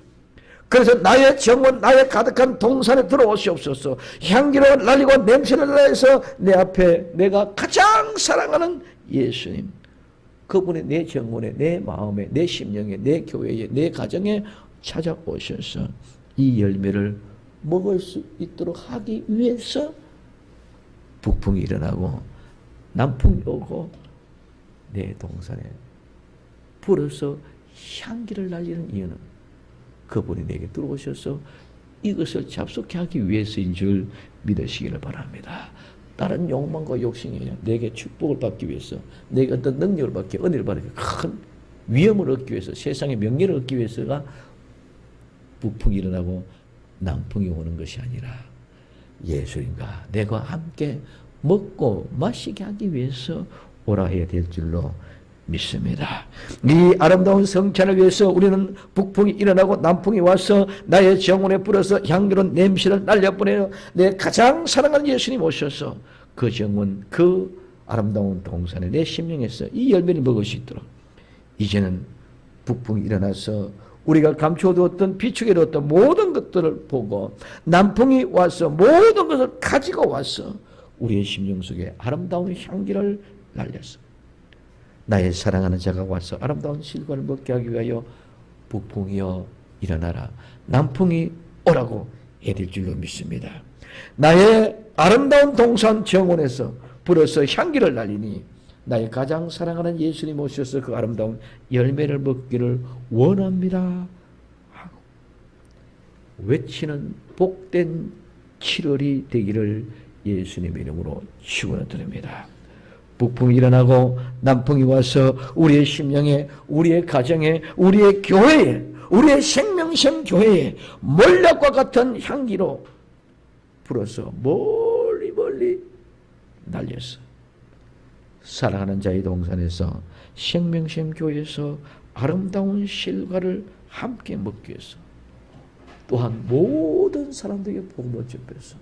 그래서 나의 정원, 나의 가득한 동산에 들어오시옵소서. 향기로 날리고 냄새를 내서 내 앞에 내가 가장 사랑하는 예수님, 그분의 내 정원에, 내 마음에, 내 심령에, 내 교회에, 내 가정에 찾아오셔서 이 열매를 먹을 수 있도록 하기 위해서 북풍이 일어나고 남풍이 오고 내 동산에 불어서 향기를 날리는 이유는 그분이 내게 들어오셔서 이것을 잡수게 하기 위해서인 줄 믿으시기를 바랍니다. 다른 욕망과 욕심이 내게 축복을 받기 위해서, 내게 어떤 능력을 받기, 은혜를 받기, 큰 위험을 얻기 위해서, 세상의 명예를 얻기 위해서가 북풍이 일어나고 남풍이 오는 것이 아니라 예수님과 내가 함께 먹고 마시게 하기 위해서 오라 해야 될 줄로 믿습니다. 이 아름다운 성찬을 위해서 우리는 북풍이 일어나고 남풍이 와서 나의 정원에 불어서 향기로운 냄새를 날려보내어 내 가장 사랑하는 예수님 오셔서 그 정원, 그 아름다운 동산에 내 심령에서 이 열매를 먹을 수 있도록 이제는 북풍이 일어나서 우리가 감춰두었던 비축해두었던 모든 것들을 보고 남풍이 와서 모든 것을 가지고 와서 우리의 심령 속에 아름다운 향기를 날렸어. 나의 사랑하는 자가 와서 아름다운 실과를 먹게 하기 위하여 북풍이여 일어나라, 남풍이 오라고 해야 될 줄로 믿습니다. 나의 아름다운 동산 정원에서 불어서 향기를 날리니 나의 가장 사랑하는 예수님 오셔서 그 아름다운 열매를 먹기를 원합니다 하고 외치는 복된 7월이 되기를 예수님 이름으로 축원드립니다. 북풍이 일어나고 남풍이 와서 우리의 심령에, 우리의 가정에, 우리의 교회에, 우리의 생명샘 교회에 몰락과 같은 향기로 불어서 멀리 멀리 날렸어. 사랑하는 자의 동산에서 생명샘 교회에서 아름다운 실과를 함께 먹기 위해서 또한 모든 사람들에게 복음을 전해서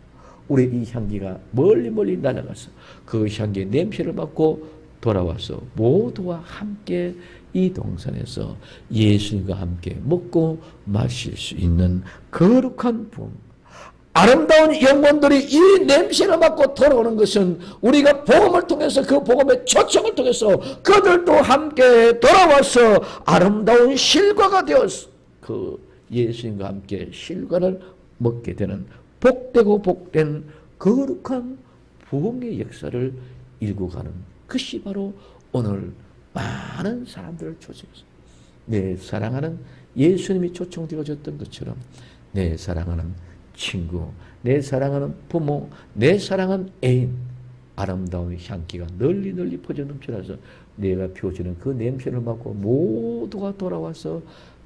우리의 이 향기가 멀리 멀리 날아가서 그 향기의 냄새를 맡고 돌아와서 모두와 함께 이 동산에서 예수님과 함께 먹고 마실 수 있는 거룩한 부흥, 아름다운 영혼들이 이 냄새를 맡고 돌아오는 것은 우리가 복음을 통해서 그 복음의 초청을 통해서 그들도 함께 돌아와서 아름다운 실과가 되어서 그 예수님과 함께 실과를 먹게 되는 복되고 복된 거룩한 부흥의 역사를 일구 가는 것이 바로 오늘 많은 사람들을 초청해서 내 사랑하는 예수님이 초청되어졌던 것처럼 내 사랑하는 친구, 내 사랑하는 부모, 내 사랑하는 애인, 아름다운 향기가 널리 널리 퍼져 넘쳐나서 내가 피워주는 그 냄새를 맡고 모두가 돌아와서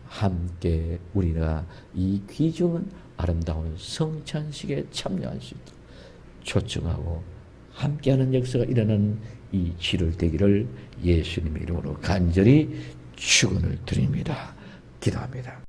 함께 우리가 이 귀중한 아름다운 성찬식에 참여할 수 있도록 초청하고 함께하는 역사가 일어나는 이 7월 되기를 예수님의 이름으로 간절히 축원을 드립니다. 기도합니다.